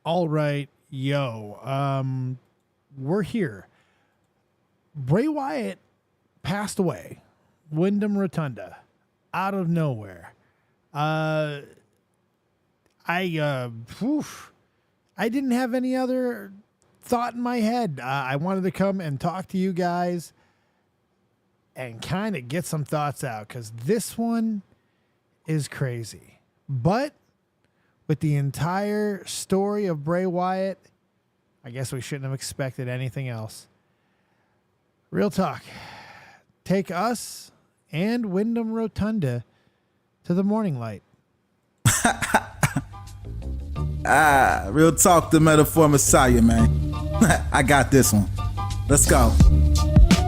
All right, we're here. Bray Wyatt passed away. Windham, Rotunda, out of nowhere. I didn't have any other thought in my head. I wanted to come and talk to you guys and kind of get some thoughts out because this one is crazy. But with the entire story of Bray Wyatt, I guess we shouldn't have expected anything else. Real talk. Take us and Windham Rotunda to the morning light. Real talk, the metaphor messiah, man. I got this one. Let's go.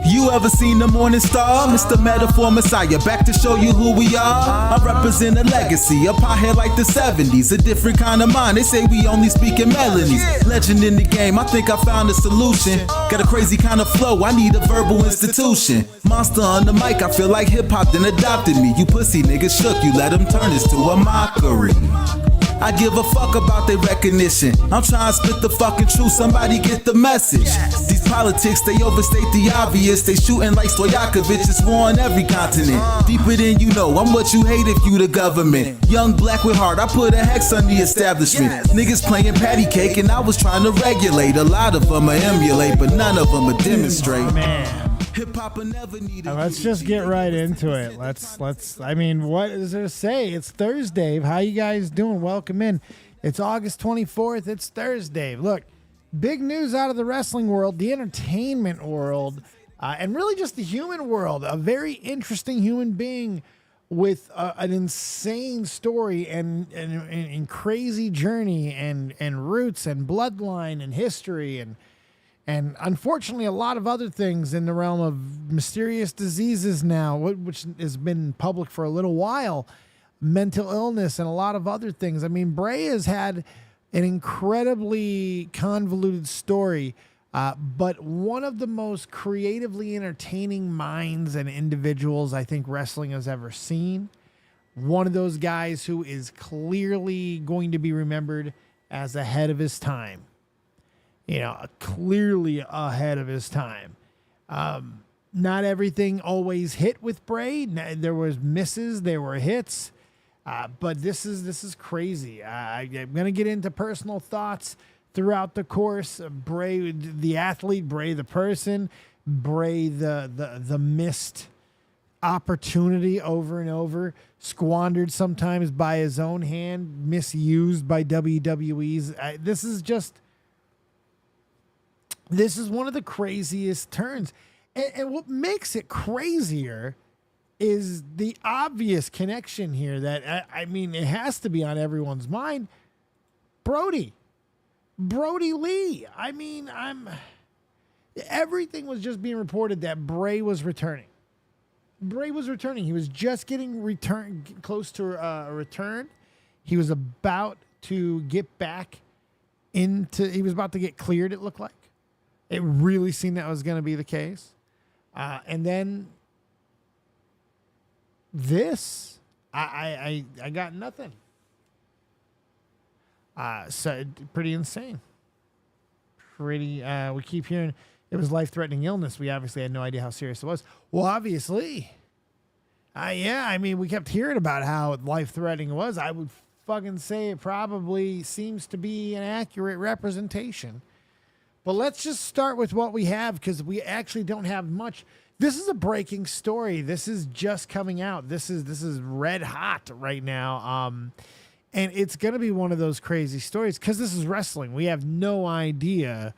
You ever seen the morning star? Mr. Metaphor Messiah, back to show you who we are. I represent a legacy, a pothead like the 70s, a different kind of mind. They say we only speak in melodies. Legend in the game, I think I found a solution. Got a crazy kind of flow, I need a verbal institution. Monster on the mic, I feel like hip-hop then adopted me. You pussy niggas shook, you let them turn this to a mockery. I give a fuck about their recognition. I'm trying to spit the fucking truth, somebody get the message. These politics, they overstate the obvious. They shooting like Stojakovic, it's war on every continent. Deeper than you know, I'm what you hate if you the government. Young black with heart, I put a hex on the establishment. Niggas playing patty cake and I was trying to regulate. A lot of them I emulate, but none of them I demonstrate. Man. Let's just get right into it. I mean, what is there to say? It's ThursDave. How you guys doing? Welcome in. It's August 24th. It's ThursDave. Look, big news out of the wrestling world, the entertainment world, and really just the human world. A very interesting human being with an insane story and crazy journey and roots and bloodline and history and unfortunately, a lot of other things in the realm of mysterious diseases now, which has been public for a little while, mental illness and a lot of other things. I mean, Bray has had an incredibly convoluted story, but one of the most creatively entertaining minds and individuals I think wrestling has ever seen. One of those guys who is clearly going to be remembered as ahead of his time. You know, clearly ahead of his time. Not everything always hit with Bray. There was misses, there were hits, but this is crazy. I'm gonna get into personal thoughts throughout the course. Bray, the athlete, Bray, the person, Bray, the missed opportunity over and over, squandered sometimes by his own hand, misused by WWE's. This is one of the craziest turns. And what makes it crazier is the obvious connection here that, I mean, it has to be on everyone's mind. Brody Lee. I mean, everything was just being reported that Bray was returning. He was just getting close to a return. He was about to get back he was about to get cleared, it looked like. It really seemed that was going to be the case. And then this, I got nothing. So pretty insane. We keep hearing it was life-threatening illness. We obviously had no idea how serious it was. Well, obviously. I mean, we kept hearing about how life-threatening it was. I would fucking say it probably seems to be an accurate representation. But let's just start with what we have because we actually don't have much. This is a breaking story. This is just coming out. This is red hot right now. And it's going to be one of those crazy stories because this is wrestling. We have no idea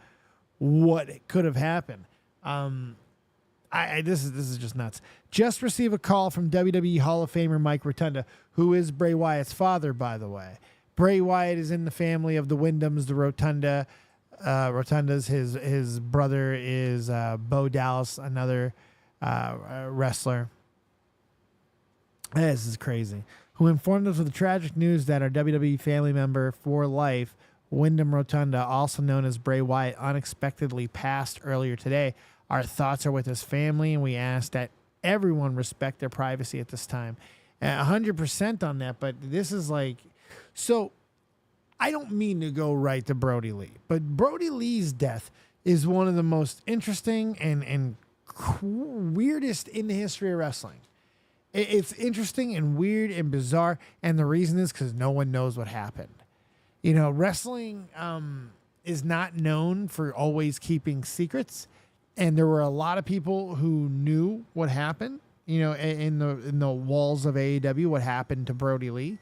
what could have happened. This is just nuts. Just received a call from WWE Hall of Famer Mike Rotunda, who is Bray Wyatt's father, by the way. Bray Wyatt is in the family of the Windhams, the Rotundas. His brother is Bo Dallas, another wrestler. This is crazy. Who informed us of the tragic news that our WWE family member for life, Windham Rotunda, also known as Bray Wyatt, unexpectedly passed earlier today. Our thoughts are with his family, and we ask that everyone respect their privacy at this time. 100% on that, but this is like... So, I don't mean to go right to Brody Lee, but Brody Lee's death is one of the most interesting and weirdest in the history of wrestling. It's interesting and weird and bizarre, and the reason is because no one knows what happened. You know, wrestling is not known for always keeping secrets, and there were a lot of people who knew what happened. You know, in the walls of AEW, what happened to Brody Lee.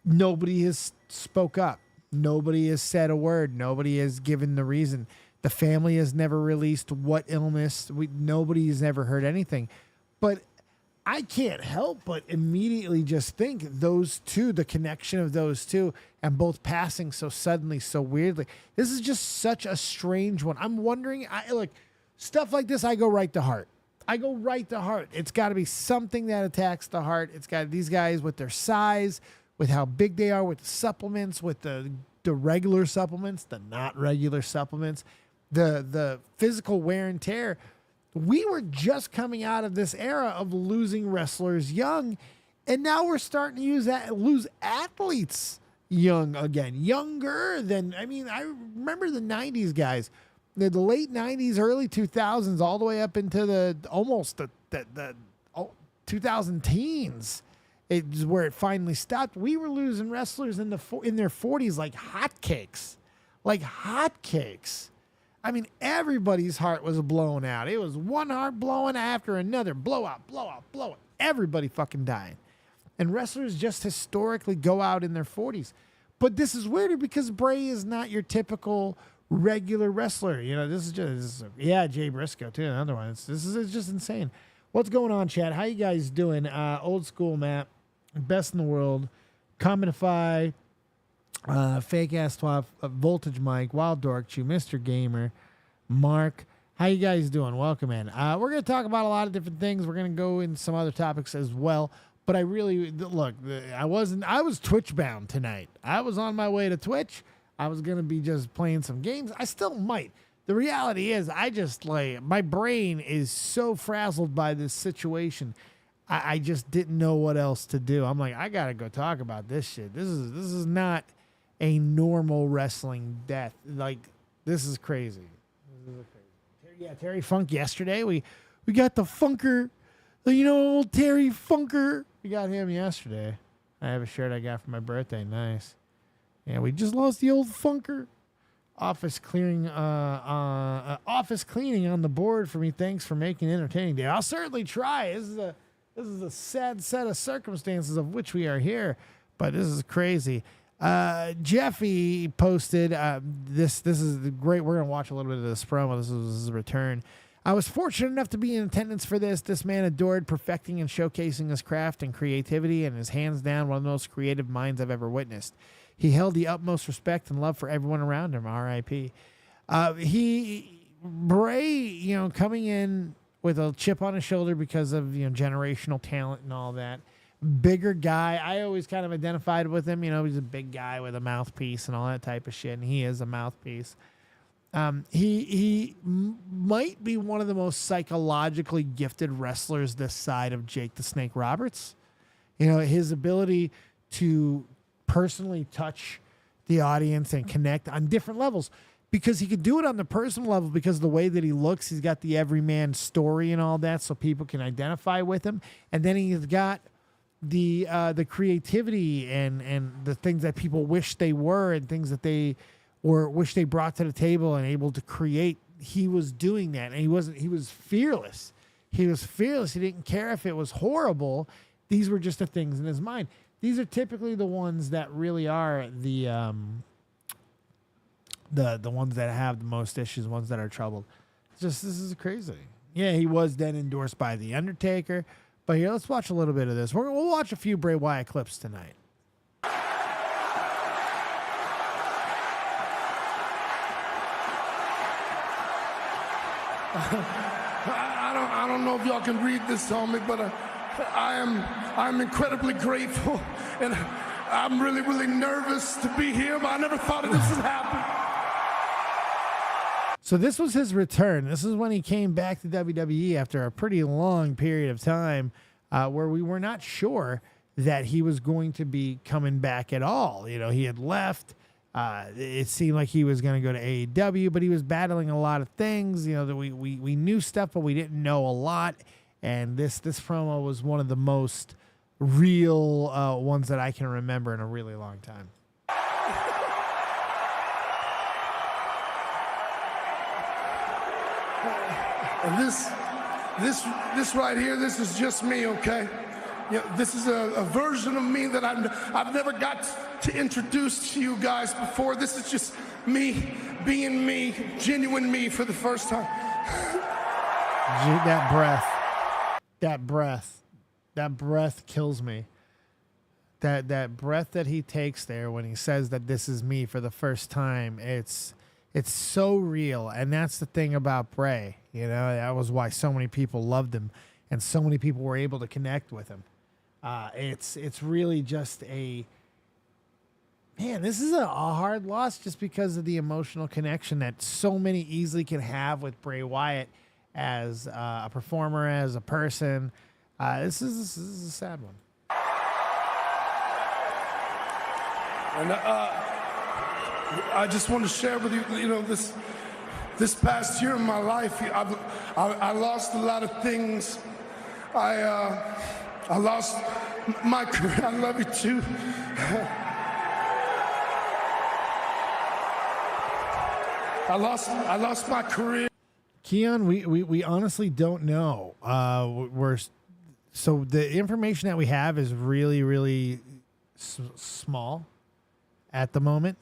Nobody has spoke up. Nobody has said a word. Nobody has given the reason. The family has never released what illness. Nobody has ever heard anything. But I can't help but immediately just think those two, the connection of those two, and both passing so suddenly, so weirdly. This is just such a strange one. I'm wondering, look, stuff like this, I go right to heart. It's got to be something that attacks the heart. It's got these guys with their size, with how big they are, with the supplements, with the regular supplements, the not regular supplements, the physical wear and tear. We were just coming out of this era of losing wrestlers young, and now we're starting to lose athletes young again, younger than, I remember the 90s guys, the late 90s, early 2000s, all the way up into the 2000 teens. It's where it finally stopped. We were losing wrestlers in their 40s like hotcakes. I mean, everybody's heart was blown out. It was one heart blowing after another. Blow out. Everybody fucking dying. And wrestlers just historically go out in their 40s. But this is weirder because Bray is not your typical regular wrestler. You know, Jay Briscoe too, another one. This is just insane. What's going on, chat? How you guys doing? Old school Matt. Best in the world, Commentify, Fake Ass Twop, Voltage Mike, Wild Dork Chew, Mr. Gamer, Mark. How you guys doing? Welcome in. We're going to talk about a lot of different things. We're going to go into some other topics as well. But I was Twitch bound tonight. I was on my way to Twitch. I was going to be just playing some games. I still might. The reality is my brain is so frazzled by this situation. I just didn't know what else to do. I'm like, I gotta go talk about this shit. This is not a normal wrestling death. Like, this is crazy. Yeah, Terry Funk yesterday. We got the Funker, old Terry Funker. We got him yesterday. I have a shirt I got for my birthday. Nice. Yeah, we just lost the old Funker. Office cleaning on the board for me. Thanks for making it entertaining day. I'll certainly try. This is a sad set of circumstances of which we are here, but this is crazy. Jeffy posted this is great. We're going to watch a little bit of this promo. This is his return. I was fortunate enough to be in attendance for this. This man adored perfecting and showcasing his craft and creativity, and is hands down one of the most creative minds I've ever witnessed. He held the utmost respect and love for everyone around him. R.I.P. Bray, coming in with a chip on his shoulder because of generational talent and all that. Bigger guy. I always kind of identified with him. He's a big guy with a mouthpiece and all that type of shit, and he is a mouthpiece. He might be one of the most psychologically gifted wrestlers this side of Jake the Snake Roberts. His ability to personally touch the audience and connect on different levels. Because he could do it on the personal level because of the way that he looks. He's got the everyman story and all that, so people can identify with him. And then he's got the creativity and the things that people wish they were and things that they wish they brought to the table and able to create. He was doing that, and he was fearless. He didn't care if it was horrible. These were just the things in his mind. These are typically the ones that really are the ones that have the most issues, the ones that are troubled. This is crazy. Yeah, he was then endorsed by The Undertaker. But here, let's watch a little bit of this. We'll watch a few Bray Wyatt clips tonight. I don't know if y'all can read this on me, but I'm incredibly grateful, and I'm really, really nervous to be here, but I never thought this would happen. So this was his return. This is when he came back to WWE after a pretty long period of time where we were not sure that he was going to be coming back at all. You know, he had left. It seemed like he was going to go to AEW, but he was battling a lot of things. You know, that we knew stuff, but we didn't know a lot. And this promo was one of the most real ones that I can remember in a really long time. And this right here, this is just me, okay? You know, this is a version of me that I've never got to introduce to you guys before. This is just me being me, genuine me for the first time. That breath kills me. That breath that he takes there when he says that this is me for the first time, it's so real. And that's the thing about Bray. You know, that was why so many people loved him and so many people were able to connect with him. It's really just this is a hard loss just because of the emotional connection that so many easily can have with Bray Wyatt as a performer, as a person. This is a sad one. And I just want to share with you, you know, this past year in my life, I lost a lot of things. I lost my career. I love you too. I lost my career. Keon, we honestly don't know. So the information that we have is really, really small at the moment.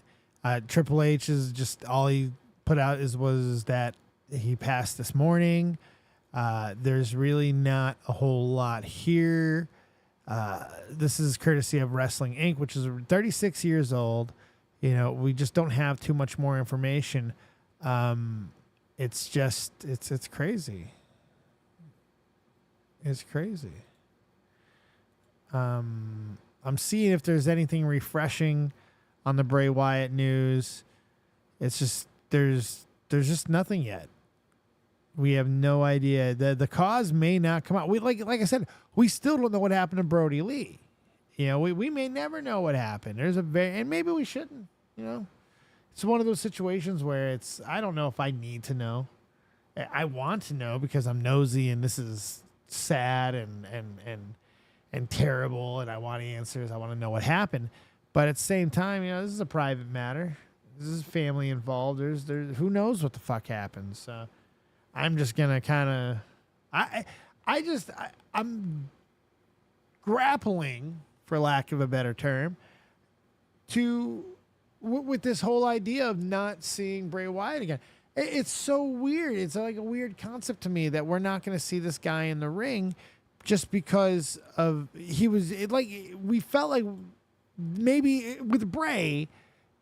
Triple H is just all he put out was that he passed this morning. There's really not a whole lot here. This is courtesy of Wrestling Inc., which is 36 years old. You know, we just don't have too much more information. It's just, it's crazy. It's crazy. I'm seeing if there's anything refreshing on the Bray Wyatt news. It's just, there's just nothing yet. We have no idea. The cause may not come out. We like I said, we still don't know what happened to Brody Lee. You know, we may never know what happened. And maybe we shouldn't, you know. It's one of those situations where I don't know if I need to know. I want to know because I'm nosy and this is sad and terrible and I want answers. I want to know what happened. But at the same time, you know, this is a private matter. This is family involved. There's who knows what the fuck happens. So I'm just gonna kind of, I'm grappling, for lack of a better term, with this whole idea of not seeing Bray Wyatt again. It's so weird. It's like a weird concept to me that we're not going to see this guy in the ring just because of we felt like maybe with Bray,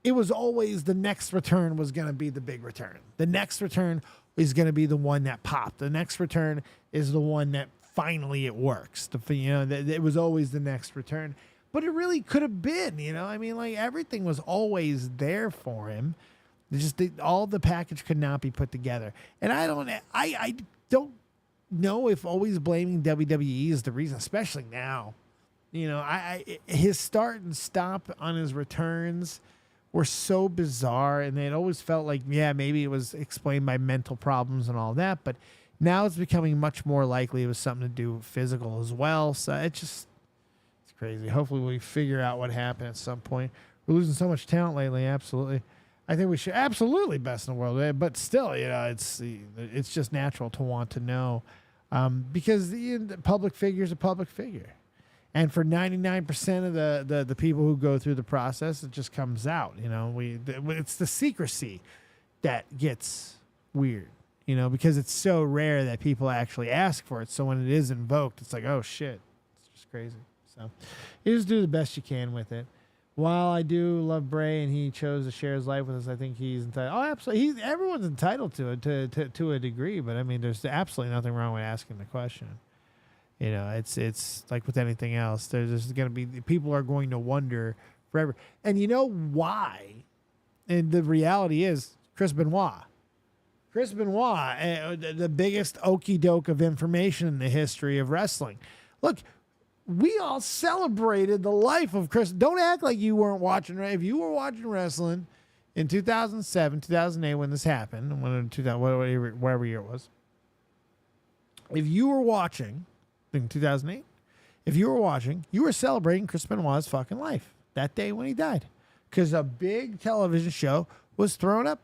it was always the next return was going to be the big return. The next return is going to be the one that popped. The next return is the one that finally it works. It was always the next return. But it really could have been, you know. I mean, like everything was always there for him. All the package could not be put together. And I don't know if always blaming WWE is the reason, especially now. You know, his start and stop on his returns were so bizarre, and it always felt like, yeah, maybe it was explained by mental problems and all that, but now it's becoming much more likely it was something to do with physical as well. So it's crazy. Hopefully we figure out what happened at some point. We're losing so much talent lately. Absolutely. I think we should absolutely best in the world, but still, you know, it's just natural to want to know, because the public figure is a public figure. And for 99% of the people who go through the process, it just comes out. You know, it's the secrecy that gets weird. You know, because it's so rare that people actually ask for it. So when it is invoked, it's like, oh shit, it's just crazy. So you just do the best you can with it. While I do love Bray and he chose to share his life with us, I think he's entitled. Oh, absolutely. Everyone's entitled to it to a degree. But I mean, there's absolutely nothing wrong with asking the question. You know, it's like with anything else. There's going to be, people are going to wonder forever. And you know why? And the reality is Chris Benoit. Chris Benoit, the biggest okey doke of information in the history of wrestling. Look, we all celebrated the life of Chris. Don't act like you weren't watching. If you were watching wrestling in 2007, 2008, when this happened, whatever year it was, if you were watching in 2008, if you were watching, you were celebrating Chris Benoit's fucking life that day when he died, because a big television show was thrown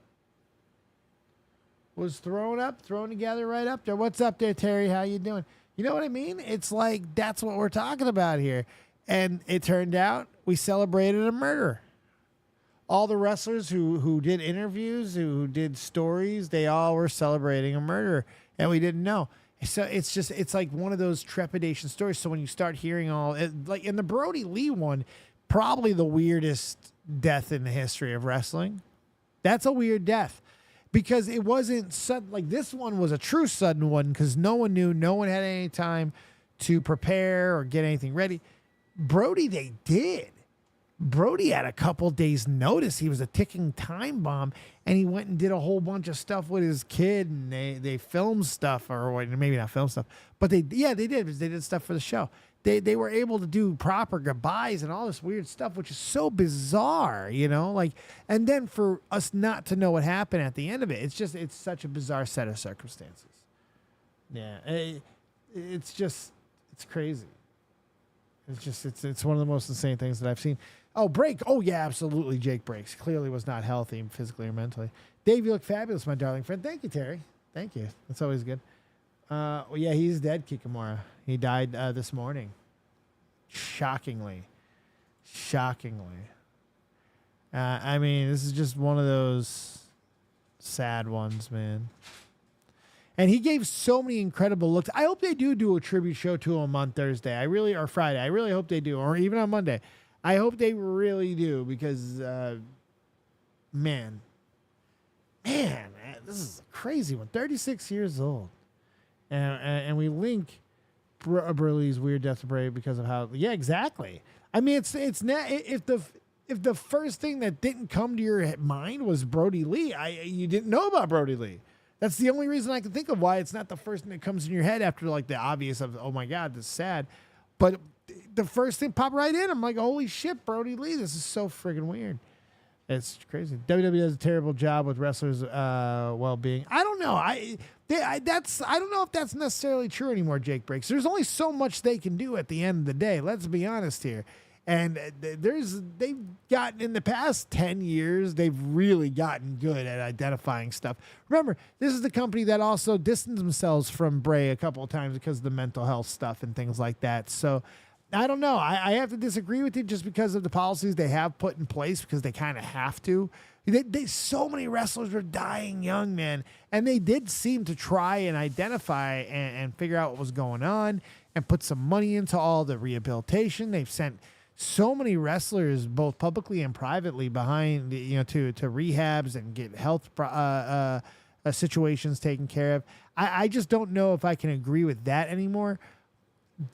together right up there. What's up there, Terry? How you doing? You know what I mean? It's like, that's what we're talking about here. And it turned out we celebrated a murder. All the wrestlers who did interviews, who did stories, they all were celebrating a murder, and we didn't know. So it's like one of those trepidation stories. So when you start hearing like in the Brody Lee one, probably the weirdest death in the history of wrestling. That's a weird death, because it wasn't sudden. Like, this one was a true sudden one, because no one knew, no one had any time to prepare or get anything ready. Brody, they did. Brody had a couple days notice. He was a ticking time bomb, and he went and did a whole bunch of stuff with his kid, and they filmed stuff, or maybe not film stuff, but they did. They did stuff for the show. They were able to do proper goodbyes and all this weird stuff, which is so bizarre, like, and then for us not to know what happened at the end of it, it's such a bizarre set of circumstances. Yeah. It's crazy. It's one of the most insane things that I've seen. Oh, Break. Oh, yeah, absolutely. Jake Breaks. Clearly was not healthy physically or mentally. Dave, you look fabulous, my darling friend. Thank you, Terry. Thank you. That's always good. Well, yeah, he's dead, Kikamura. He died this morning. Shockingly. I mean, this is just one of those sad ones, man. And he gave so many incredible looks. I hope they do a tribute show to him on Thursday. Or Friday. I really hope they do. Or even on Monday. I hope they really do, because, man, this is a crazy one. 36 years old. And we link Burley's weird death to Bray because of how. Yeah, exactly. I mean, it's not, if the first thing that didn't come to your mind was Brody Lee, you didn't know about Brody Lee. That's the only reason I can think of why it's not the first thing that comes in your head after, like, the obvious of, oh my God, this is sad. But the first thing popped right in. I'm like, holy shit, Brody Lee, this is so friggin' weird. It's crazy. WWE does a terrible job with wrestlers' well-being. I don't know. I don't know if that's necessarily true anymore, Jake Breaks. There's only so much they can do at the end of the day. Let's be honest here. And they've gotten, in the past 10 years, they've really gotten good at identifying stuff. Remember, this is the company that also distanced themselves from Bray a couple of times because of the mental health stuff and things like that. So I don't know. I have to disagree with you just because of the policies they have put in place, because they kind of have to. So many wrestlers were dying young, man. And they did seem to try and identify and figure out what was going on and put some money into all the rehabilitation. They've sent so many wrestlers, both publicly and privately, behind, to rehabs and get health situations taken care of. I just don't know if I can agree with that anymore,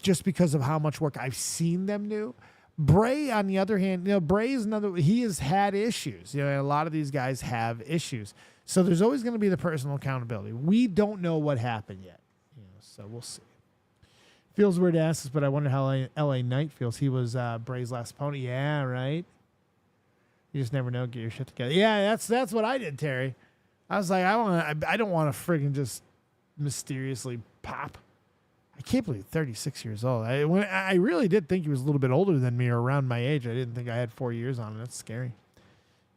just because of how much work I've seen them do. Bray, on the other hand, Bray is he has had issues. A lot of these guys have issues. So there's always going to be the personal accountability. We don't know what happened yet. So we'll see. Feels weird to ask this, but I wonder how LA Knight feels. He was Bray's last opponent. Yeah, right? You just never know. Get your shit together. Yeah, that's what I did, Terry. I was like, I don't want to friggin' just mysteriously pop. I can't believe 36 years old. I really did think he was a little bit older than me, or around my age. I didn't think I had 4 years on him. That's scary.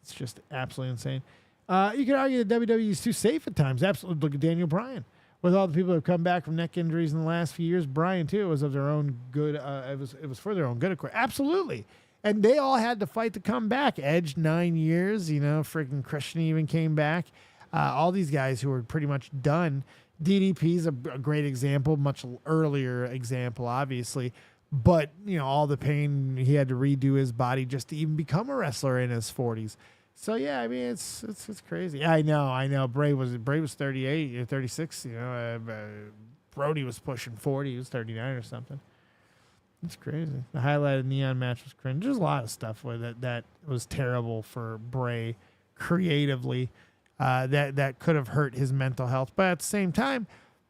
It's just absolutely insane. You could argue that WWE is too safe at times. Absolutely. Look at Daniel Bryan. With all the people who have come back from neck injuries in the last few years, Bryan, too, was of their own good. It was for their own good, of course. Absolutely. And they all had to fight to come back. Edge, 9 years. Freaking Christian even came back. All these guys who were pretty much done. DDP is a great example, much earlier example, obviously. But, all the pain, he had to redo his body just to even become a wrestler in his 40s. So, yeah, I mean, it's crazy. I know. Bray was 38 or 36. Brody was pushing 40. He was 39 or something. It's crazy. The highlighted Neon match was cringe. There's a lot of stuff with it that was terrible for Bray creatively. That could have hurt his mental health. But at the same time,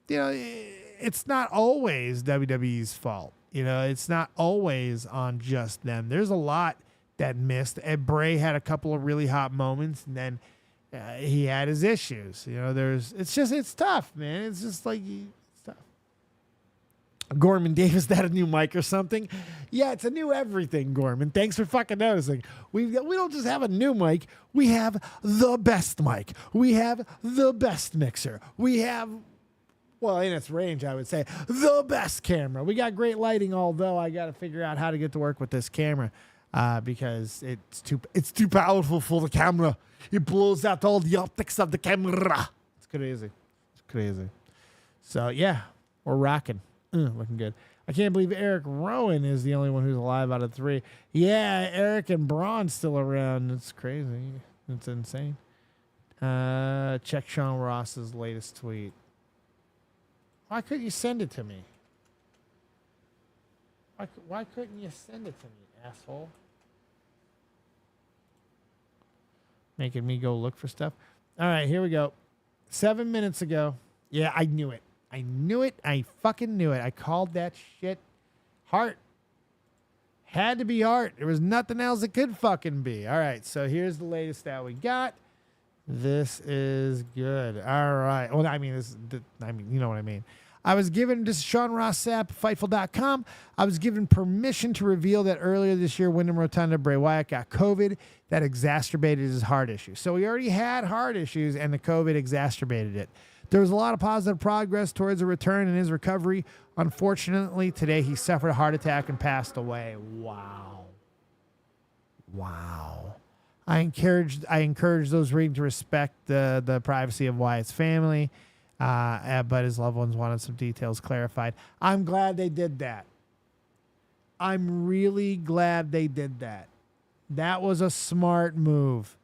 it's not always WWE's fault. You know, it's not always on just them. There's a lot that missed. And Bray had a couple of really hot moments, and then he had his issues. You know, it's tough, man. It's just like, it's tough. Gorman Davis, that a new mic or something? Yeah, it's a new everything, Gorman. Thanks for fucking noticing. We don't just have a new mic. We have the best mic. We have the best mixer. We have, well, in its range, I would say, the best camera. We got great lighting, although I got to figure out how to get to work with this camera because it's too powerful for the camera. It blows out all the optics of the camera. It's crazy. It's crazy. So, yeah, we're rocking. Looking good. I can't believe Eric Rowan is the only one who's alive out of 3. Yeah, Eric and Braun's still around. It's crazy. It's insane. Check Sean Ross's latest tweet. Why couldn't you send it to me? Why couldn't you send it to me, asshole? Making me go look for stuff. All right, here we go. 7 minutes ago. Yeah, I knew it. I knew it. I fucking knew it. I called that shit Hart. Had to be Hart. There was nothing else it could fucking be. All right, so here's the latest that we got. This is good. All right. Well, I mean, you know what I mean. I was given, this is Sean Ross Sapp, Fightful.com. I was given permission to reveal that earlier this year, Windham Rotunda, Bray Wyatt got COVID. That exacerbated his heart issue. So he already had heart issues, and the COVID exacerbated it. There was a lot of positive progress towards a return in his recovery. Unfortunately, today he suffered a heart attack and passed away. Wow. I encourage those reading to respect the privacy of Wyatt's family, but his loved ones wanted some details clarified. I'm glad they did that. I'm really glad they did that. That was a smart move.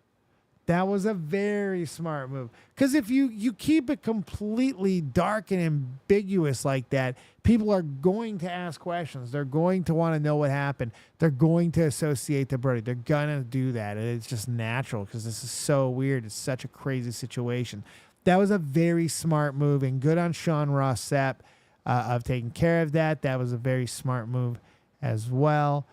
That was a very smart move. Because if you keep it completely dark and ambiguous like that, people are going to ask questions. They're going to want to know what happened. They're going to associate the Brody. They're going to do that. And it's just natural because this is so weird. It's such a crazy situation. That was a very smart move, and good on Sean Ross Sapp of taking care of that. That was a very smart move as well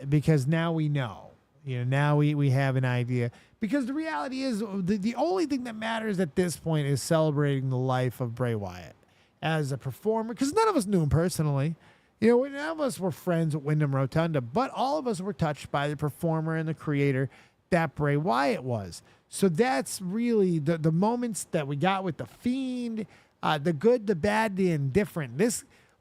because now we know. You know, now we have an idea. Because the reality is, the only thing that matters at this point is celebrating the life of Bray Wyatt as a performer. Because none of us knew him personally. You know, none of us were friends with Windham Rotunda. But all of us were touched by the performer and the creator that Bray Wyatt was. So that's really the moments that we got with The Fiend, the good, the bad, the indifferent.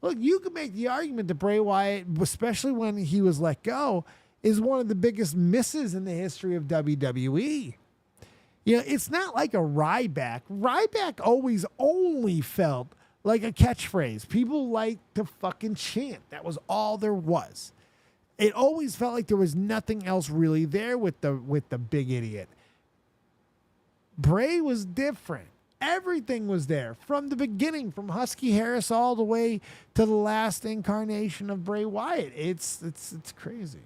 Look, you can make the argument that Bray Wyatt, especially when he was let go, is one of the biggest misses in the history of WWE. You know, it's not like a Ryback. Ryback always only felt like a catchphrase. People like to fucking chant. That was all there was. It always felt like there was nothing else really there with the big idiot. Bray was different. Everything was there from the beginning, from Husky Harris all the way to the last incarnation of Bray Wyatt. It's crazy.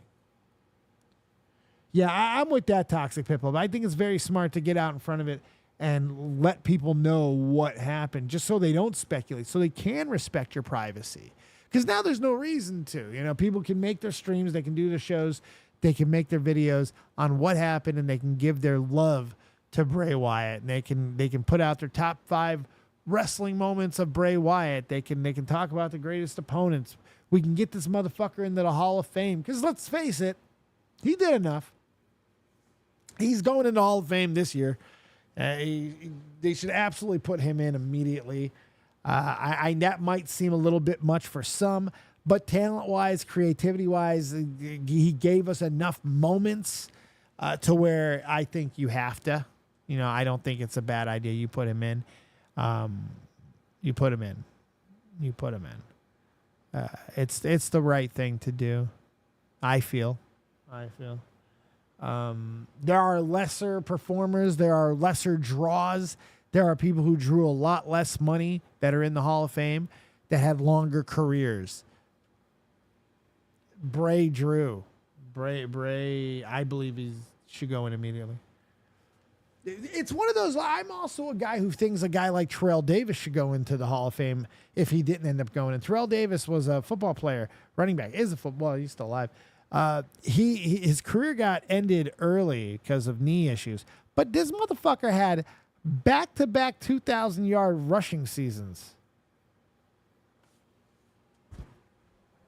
Yeah, I'm with that, Toxic Pitbull. But I think it's very smart to get out in front of it and let people know what happened, just so they don't speculate, so they can respect your privacy. Because now there's no reason to. You know, people can make their streams, they can do their shows, they can make their videos on what happened, and they can give their love to Bray Wyatt. And they can put out their top 5 wrestling moments of Bray Wyatt. They can talk about the greatest opponents. We can get this motherfucker into the Hall of Fame. Because let's face it, he did enough. He's going into Hall of Fame this year. They should absolutely put him in immediately. That might seem a little bit much for some, but talent-wise, creativity-wise, he gave us enough moments to where I think you have to. You know, I don't think it's a bad idea. You put him in. You put him in. It's the right thing to do. I feel. There are lesser performers. There are lesser draws. There are people who drew a lot less money that are in the Hall of Fame that had longer careers. Bray drew. Bray, I believe he should go in immediately. It's one of those. I'm also a guy who thinks a guy like Terrell Davis should go into the Hall of Fame if he didn't end up going. And Terrell Davis was a football player, running back. Is a football. He's still alive. His career got ended early because of knee issues. But this motherfucker had back-to-back 2,000-yard rushing seasons.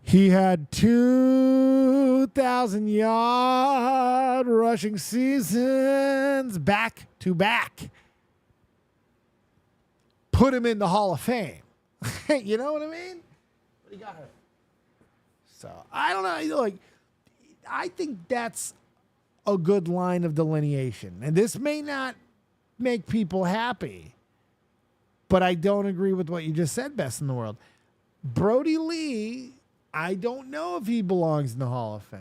He had 2,000-yard rushing seasons back to back. Put him in the Hall of Fame. You know what I mean? What do you got her? So I don't know. Like, I think that's a good line of delineation, and this may not make people happy, but I don't agree with what you just said. Best in the world, Brody Lee. I don't know if he belongs in the Hall of Fame.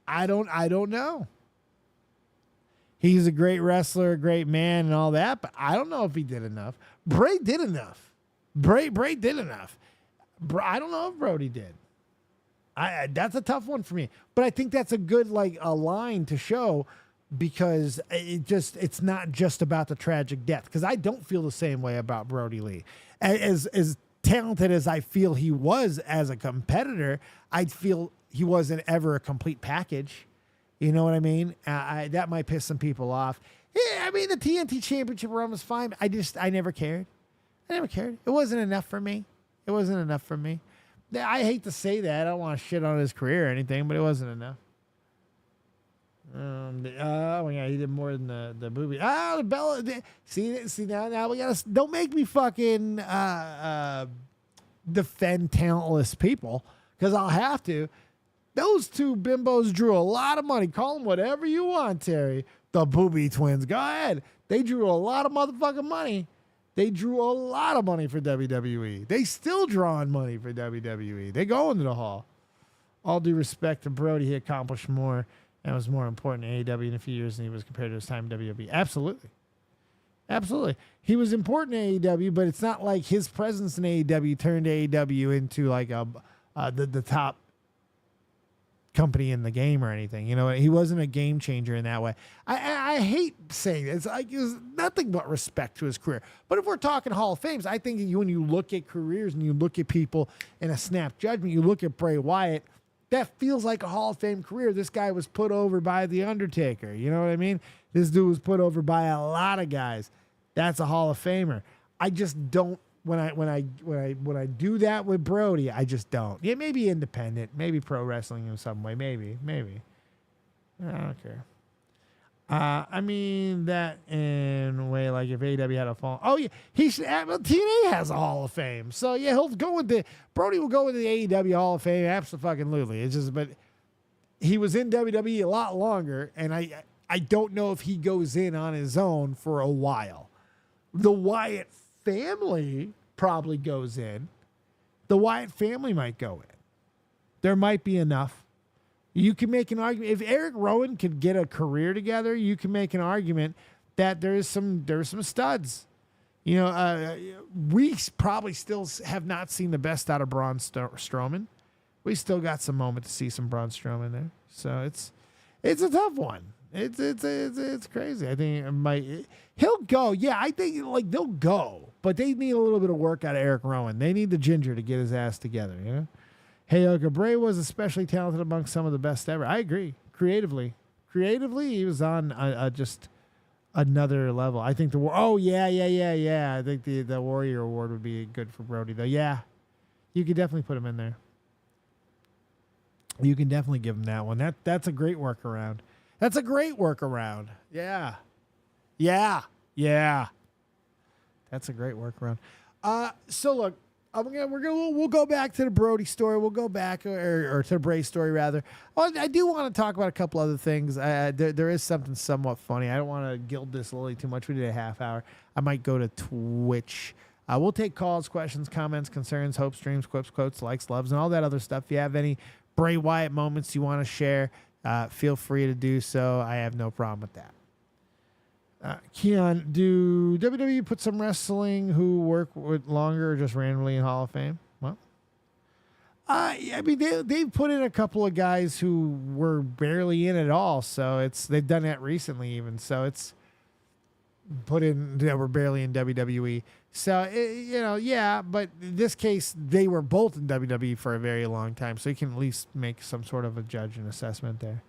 I don't know. He's a great wrestler, a great man, and all that, but I don't know if he did enough. Bray did enough. Bray did enough. I don't know if Brody did. That's a tough one for me, but I think that's a good a line to show, because it's not just about the tragic death. Because I don't feel the same way about Brody Lee. As talented as I feel he was as a competitor, I feel he wasn't ever a complete package. You know what I mean? That might piss some people off. Yeah, I mean, the TNT Championship run was fine. I never cared. It wasn't enough for me. I hate to say that. I don't want to shit on his career or anything, but it wasn't enough. Oh my God, he did more than the booby. The Bella. See now we gotta. Don't make me fucking defend talentless people, because I'll have to. Those two bimbos drew a lot of money. Call them whatever you want, Terry. The Booby Twins. Go ahead. They drew a lot of motherfucking money. They drew a lot of money for WWE. They still drawing money for WWE. They go into the Hall. All due respect to Brody, he accomplished more and was more important in AEW in a few years than he was compared to his time in WWE. Absolutely. He was important in AEW, but it's not like his presence in AEW turned AEW into like the top company in the game or anything. You know, he wasn't a game changer in that way. I hate saying it. It's like, it was nothing but respect to his career. But if we're talking Hall of Fames, I think when you look at careers and you look at people in a snap judgment, you look at Bray Wyatt, that feels like a Hall of Fame career. This guy was put over by The Undertaker. You know what I mean? This dude was put over by a lot of guys. That's a Hall of Famer. I just don't. When I do that with Brody, I just don't. Yeah, maybe independent, maybe pro wrestling in some way, maybe. I don't care. I mean that in a way, like if AEW had a fall. Oh yeah, he should. Well, TNA has a Hall of Fame, so yeah, he'll go with the Brody will go with the AEW Hall of Fame. Absolutely, it's just, but he was in WWE a lot longer, and I don't know if he goes in on his own for a while. The Wyatt family probably goes in. The Wyatt family might go in. There might be enough. You can make an argument. If Eric Rowan could get a career together, you can make an argument that there's some studs. You know, we probably still have not seen the best out of Braun Strowman. We still got some moment to see some Braun Strowman there. So it's a tough one. It's crazy. I think he'll go. Yeah, I think like they'll go, but they need a little bit of work out of Eric Rowan. They need the ginger to get his ass together. You know. Hey, Bray was especially talented among some of the best ever. I agree. Creatively, he was on just another level. I think yeah. I think the Warrior Award would be good for Brody though. Yeah, you could definitely put him in there. You can definitely give him that one. That's a great workaround. That's a great workaround. Yeah. That's a great workaround. So look, we'll go back to the Brody story. We'll go back or to the Bray story rather. I do want to talk about a couple other things. There is something somewhat funny. I don't want to gild this lily too much. We did a half hour. I might go to Twitch. We'll take calls, questions, comments, concerns, hopes, dreams, quips, quotes, likes, loves, and all that other stuff. If you have any Bray Wyatt moments you want to share, feel free to do so. I have no problem with that. Keon, do WWE put some wrestling who work with longer or just randomly in Hall of Fame? Well, I mean, they've put in a couple of guys who were barely in at all. So they've done that recently even. So it's put in that were barely in WWE. So, yeah, but in this case, they were both in WWE for a very long time. So you can at least make some sort of a judge and assessment there.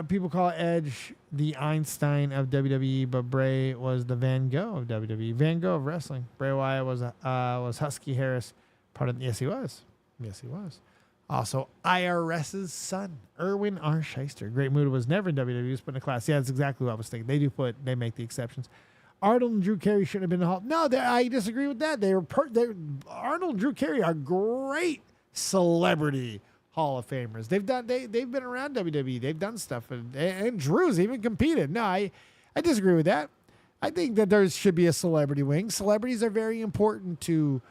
People call Edge the Einstein of WWE, but Bray was the Van Gogh of WWE. Van Gogh of wrestling. Bray Wyatt was Husky Harris. Yes, he was. Yes, he was. Also, IRS's son, Erwin R. Shyster. Great Muta was never in WWE. He was put in a class. Yeah, that's exactly what I was thinking. They make the exceptions. Arnold and Drew Carey shouldn't have been in the Hall. No, I disagree with that. Arnold and Drew Carey are great celebrity Hall of Famers. They've been around WWE. They've done stuff, and Drew's even competed. No, I disagree with that. I think that there should be a celebrity wing. Celebrities are very important to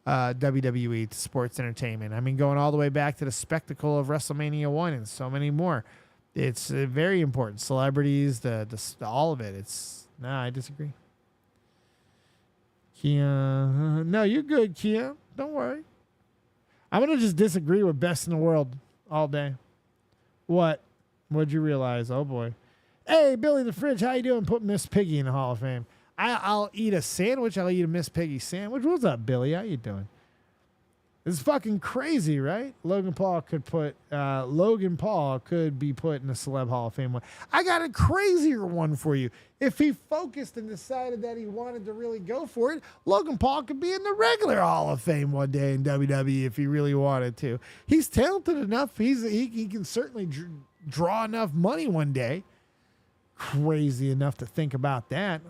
WWE, to sports entertainment. I mean, going all the way back to the spectacle of WrestleMania 1 and so many more. It's very important. Celebrities, the all of it. I disagree. Kia, no, you're good, Kia. Don't worry. I'm going to just disagree with best in the world all day. What? What'd you realize? Oh, boy. Hey, Billy the Fridge, how you doing? Put Miss Piggy in the Hall of Fame. I'll eat a sandwich. I'll eat a Miss Piggy sandwich. What's up, Billy? How you doing? It's fucking crazy, right? Logan Paul could be put in the Celeb Hall of Fame one. I got a crazier one for you. If he focused and decided that he wanted to really go for it, Logan Paul could be in the regular Hall of Fame one day in WWE if he really wanted to. He's talented enough. He can certainly draw enough money one day. Crazy enough to think about that.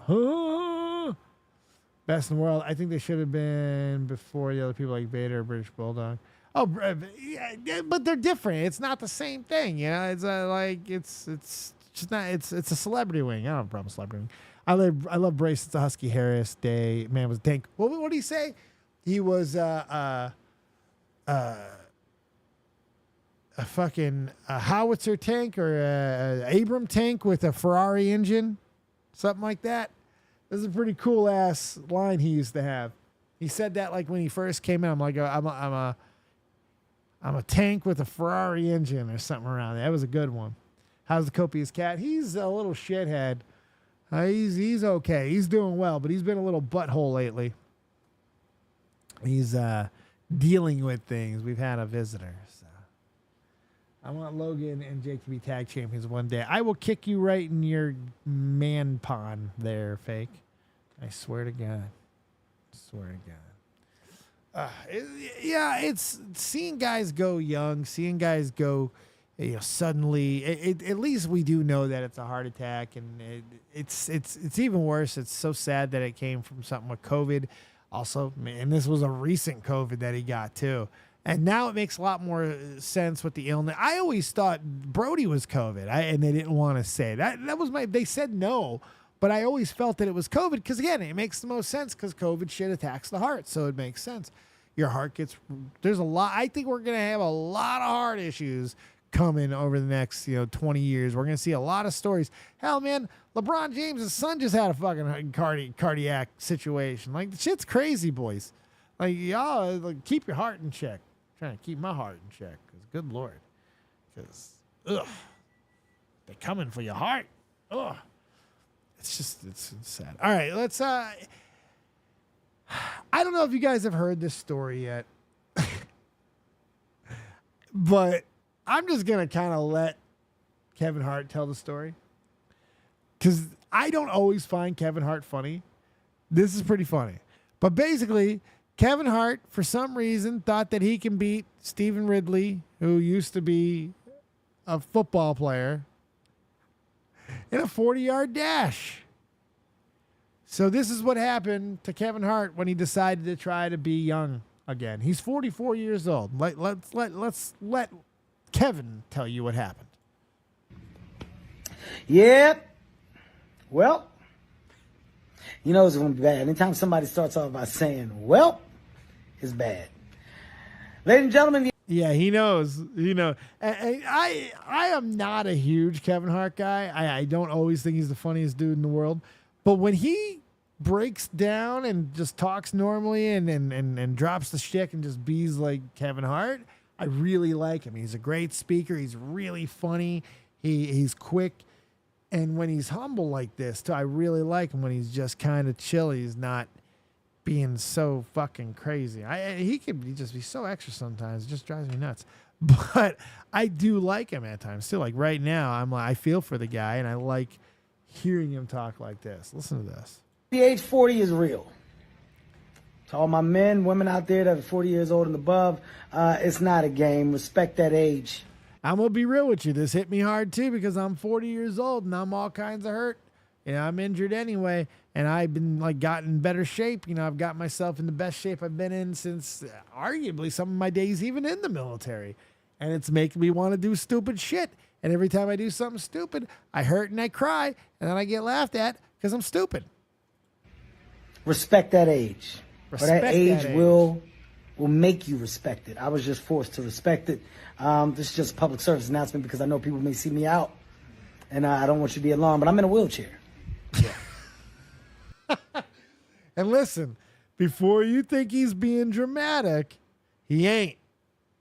Best in the world. I think they should have been before the other people like Vader or British Bulldog. Oh, yeah, but they're different. It's not the same thing. You know, it's just not. It's a celebrity wing. I don't have a problem with celebrity wing. I love Bray since the Husky Harris day. Man was dank. What did he say? He was a fucking howitzer tank or a Abram tank with a Ferrari engine, something like that. This is a pretty cool ass line he used to have. He said that like when he first came in. I'm like, I'm a tank with a Ferrari engine or something around there. That was a good one. How's the copious cat? He's a little shithead. He's okay. He's doing well, but he's been a little butthole lately. He's dealing with things. We've had a visitor. So I want Logan and Jake to be tag champions one day. I will kick you right in your man pond there, fake. I swear to God. It's seeing guys go young, seeing guys go, suddenly. At least we do know that it's a heart attack, and it's even worse. It's so sad that it came from something with COVID. Also, man, this was a recent COVID that he got too. And now it makes a lot more sense with the illness. I always thought Brody was COVID, and they didn't want to say that. That was they said no, but I always felt that it was COVID because, again, it makes the most sense because COVID shit attacks the heart, so it makes sense. Your heart there's a lot. I think we're going to have a lot of heart issues coming over the next 20 years. We're going to see a lot of stories. Hell, man, LeBron James' son just had a fucking cardiac situation. Like, the shit's crazy, boys. Like, y'all, keep your heart in check. Trying to keep my heart in check, because good Lord, because they're coming for your heart. It's sad. All right, let's I don't know if you guys have heard this story yet, but I'm just gonna kind of let Kevin Hart tell the story, because I don't always find Kevin Hart funny. This is pretty funny, but basically Kevin Hart, for some reason, thought that he can beat Stephen Ridley, who used to be a football player, in a 40-yard dash. So this is what happened to Kevin Hart when he decided to try to be young again. He's 44 years old. Let's let Kevin tell you what happened. Yep. Well, it's going to be bad. Anytime somebody starts off by saying, well, it's bad. Ladies and gentlemen. Yeah, he knows. And I am not a huge Kevin Hart guy. I don't always think he's the funniest dude in the world. But when he breaks down and just talks normally and drops the shtick and just bees like Kevin Hart, I really like him. He's a great speaker. He's really funny. He's quick. And when he's humble like this, too, I really like him when he's just kind of chill. He's not being so fucking crazy. He can just be so extra sometimes. It just drives me nuts. But I do like him at times too. Like right now, I feel for the guy, and I like hearing him talk like this. Listen to this. The age 40 is real. To all my men, women out there that are 40 years old and above, it's not a game. Respect that age. I'm going to be real with you. This hit me hard too because I'm 40 years old and I'm all kinds of hurt. I'm injured anyway, and I've been gotten in better shape. I've got myself in the best shape I've been in since arguably some of my days even in the military. And it's making me want to do stupid shit. And every time I do something stupid, I hurt and I cry, and then I get laughed at because I'm stupid. Respect that age. Respect that age will make you respect it. I was just forced to respect it. This is just a public service announcement because I know people may see me out, and I don't want you to be alarmed, but I'm in a wheelchair. Yeah. And listen, before you think he's being dramatic, he ain't.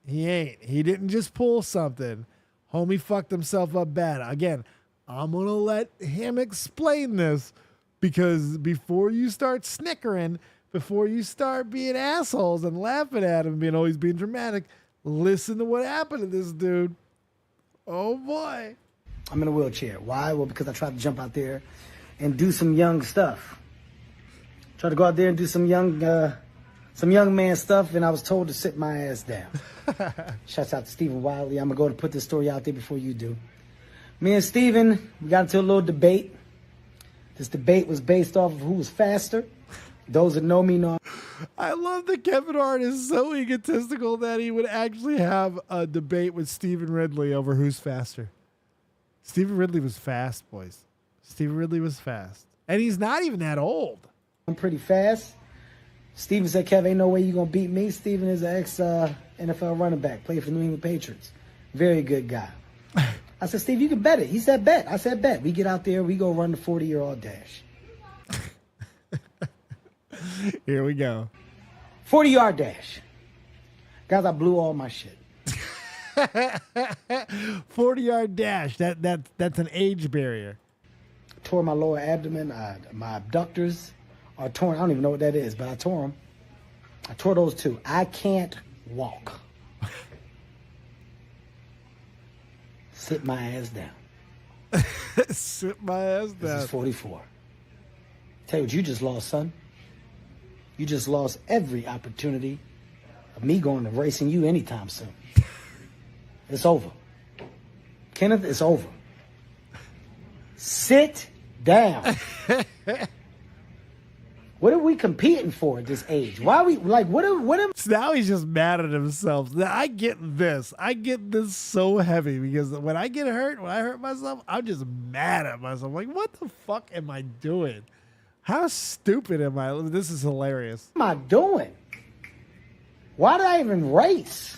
He didn't just pull something. Homie fucked himself up bad. Again, I'm going to let him explain this because before you start snickering, before you start being assholes and laughing at him, being always being dramatic, listen to what happened to this dude. Oh, boy. I'm in a wheelchair. Why? Well, because I tried to jump out there and do some young stuff. Tried to go out there and do some young man stuff, and I was told to sit my ass down. Shouts out to Stephen Wiley. I'm going to go to put this story out there before you do. Me and Stephen, we got into a little debate. This debate was based off of who was faster. Those that know me know. I love that Kevin Hart is so egotistical that he would actually have a debate with Stephen Ridley over who's faster. Stephen Ridley was fast, boys. Stephen Ridley was fast. And he's not even that old. I'm pretty fast. Steven said, Kev, ain't no way you're going to beat me. Steven is an ex-NFL running back, played for New England Patriots. Very good guy. I said, Steve, you can bet it. He said, bet. I said, bet. We get out there, we go run the 40-year-old dash. Here we go. 40-yard dash. Guys, I blew all my shit. 40-yard dash. That's an age barrier. Tore my lower abdomen. My abductors are torn. I don't even know what that is, but I tore them. I tore those two. I can't walk. Sit my ass down. Sit my ass down. This is 44. Tell you what you just lost, son. You just lost every opportunity of me going and racing you anytime soon. It's over. Kenneth, it's over. Sit down. What are we competing for at this age? Why are we what am So now he's just mad at himself. Now I get this. I get this so heavy because when I get hurt, when I hurt myself, I'm just mad at myself. Like, what the fuck am I doing? How stupid am I? This is hilarious. What am I doing? Why did I even race?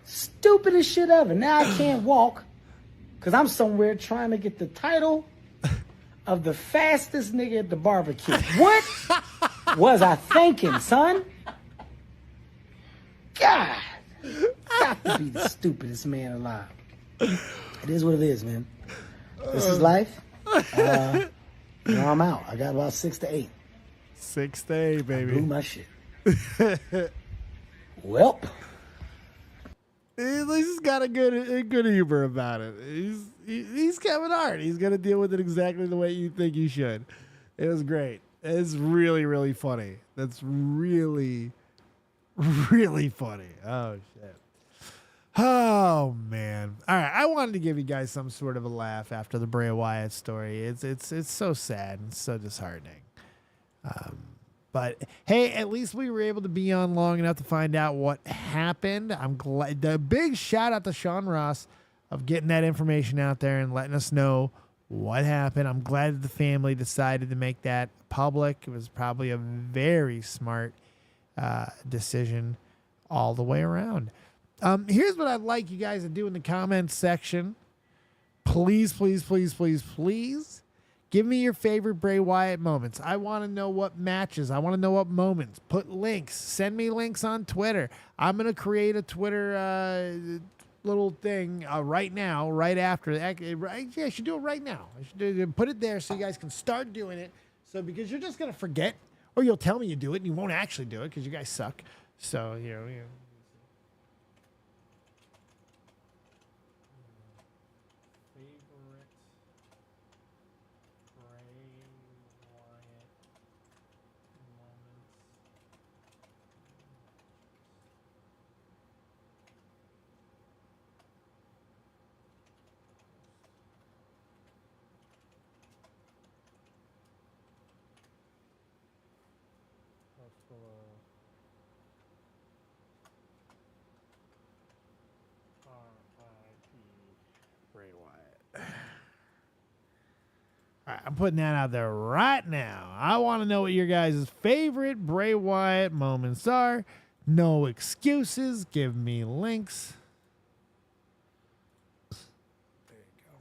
Stupidest shit ever. Now I can't walk because I'm somewhere trying to get the title of the fastest nigga at the barbecue. What was I thinking, son? God. Got to be the stupidest man alive. It is what it is, man. This is life. I'm out. I got about 6 to 8. 6 to 8, baby. I blew my shit. Welp. At least he's got a good humor about it. He's Kevin Hart. He's gonna deal with it exactly the way you think he should. It was great. It's really, really funny. That's really, really funny. Oh shit. Oh man. All right. I wanted to give you guys some sort of a laugh after the Bray Wyatt story. It's so sad and so disheartening. But hey, at least we were able to be on long enough to find out what happened. I'm glad. The big shout out to Sean Ross of getting that information out there and letting us know what happened. I'm glad that the family decided to make that public. It was probably a very smart decision all the way around. Here's what I'd like you guys to do in the comments section. Please, please, please, please, please Give me your favorite Bray Wyatt moments. I want to know what matches. I want to know what moments. Put links. Send me links on Twitter. I'm going to create a Twitter little thing right now, right after. Yeah, I should do it right now. I should put it there so you guys can start doing it. So because you're just going to forget, or you'll tell me you do it and you won't actually do it because you guys suck. So, you know. Bray Wyatt. All right, I'm putting that out there right now. I want to know what your guys' favorite Bray Wyatt moments are. No excuses. Give me links. There you go.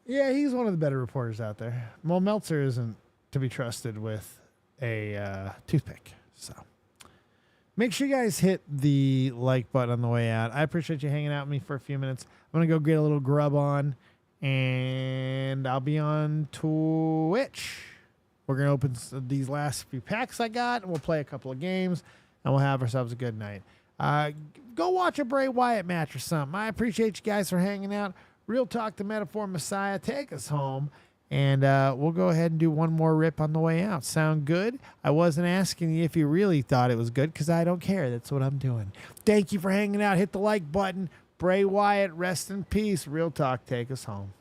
Yeah, he's one of the better reporters out there. Well, Meltzer isn't to be trusted with a toothpick. So make sure you guys hit the like button on the way out. I appreciate you hanging out with me for a few minutes. I'm going to go get a little grub on, and I'll be on Twitch. We're going to open these last few packs I got, and we'll play a couple of games, and we'll have ourselves a good night. Go watch a Bray Wyatt match or something. I appreciate you guys for hanging out. Real Talk, the Metaphor Messiah, take us home. And we'll go ahead and do one more rip on the way out. Sound good? I wasn't asking you if you really thought it was good because I don't care. That's what I'm doing. Thank you for hanging out. Hit the like button. Bray Wyatt, rest in peace. Real Talk, take us home.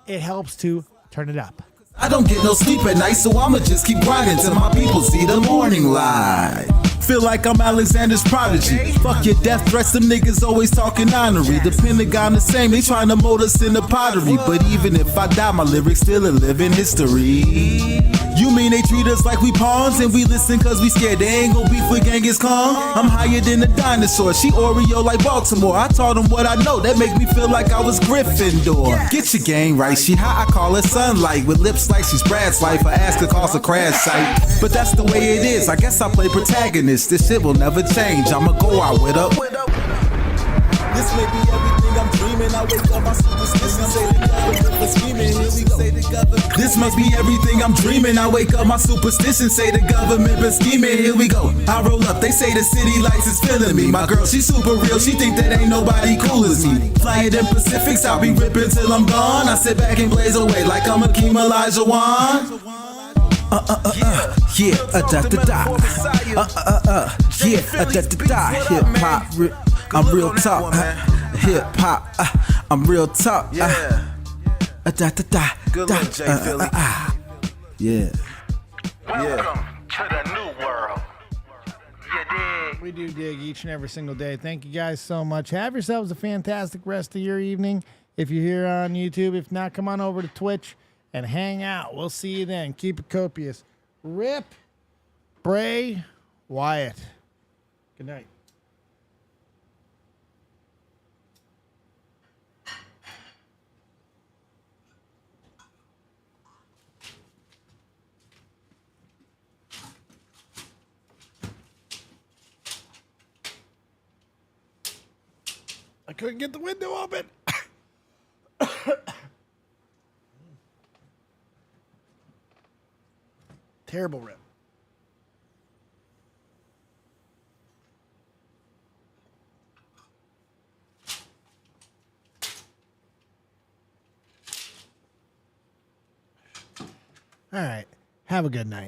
It helps to turn it up. I don't get no sleep at night, so I'ma just keep grinding till my people see the morning light. Feel like I'm Alexander's prodigy. Fuck your death threats, them niggas always talking honorary. The Pentagon the same, they trying to mold us in the pottery. But even if I die, my lyrics still a living history. You mean they treat us like we pawns and we listen cause we scared they ain't gon' beef with Genghis Khan? I'm higher than a dinosaur, she Oreo like Baltimore. I taught them what I know, that make me feel like I was Gryffindor. Get your game right, she hot, I call her sunlight. With lips like she's Brad's life, I ask her cause a crash site. But that's the way it is, I guess I play protagonist. This shit will never change, I'ma go out with her. This may be everything I'm dreaming. I wake up, my superstition say the government was scheming. Here we go. This must be everything I'm dreaming. I wake up, my superstition say the government been scheming. Here we go. I roll up, they say the city lights is feeling me. My girl, she super real. She think that ain't nobody cool as me. Flying in Pacifics, I'll be ripping till I'm gone. I sit back and blaze away like I'm Akeem Olajuwon. Yeah, da da da. Yeah, da da da. Hip hop. I'm real talk, hip hop. I'm real talk. Da da da. Good luck, Jay Philly. Yeah. Welcome to the new world. You dig? We do dig each and every single day. Thank you guys so much. Have yourselves a fantastic rest of your evening. If you're here on YouTube, if not, come on over to Twitch and hang out. We'll see you then. Keep it copious. Rip Bray Wyatt. Good night. I couldn't get the window open. Terrible rip. All right. Have a good night.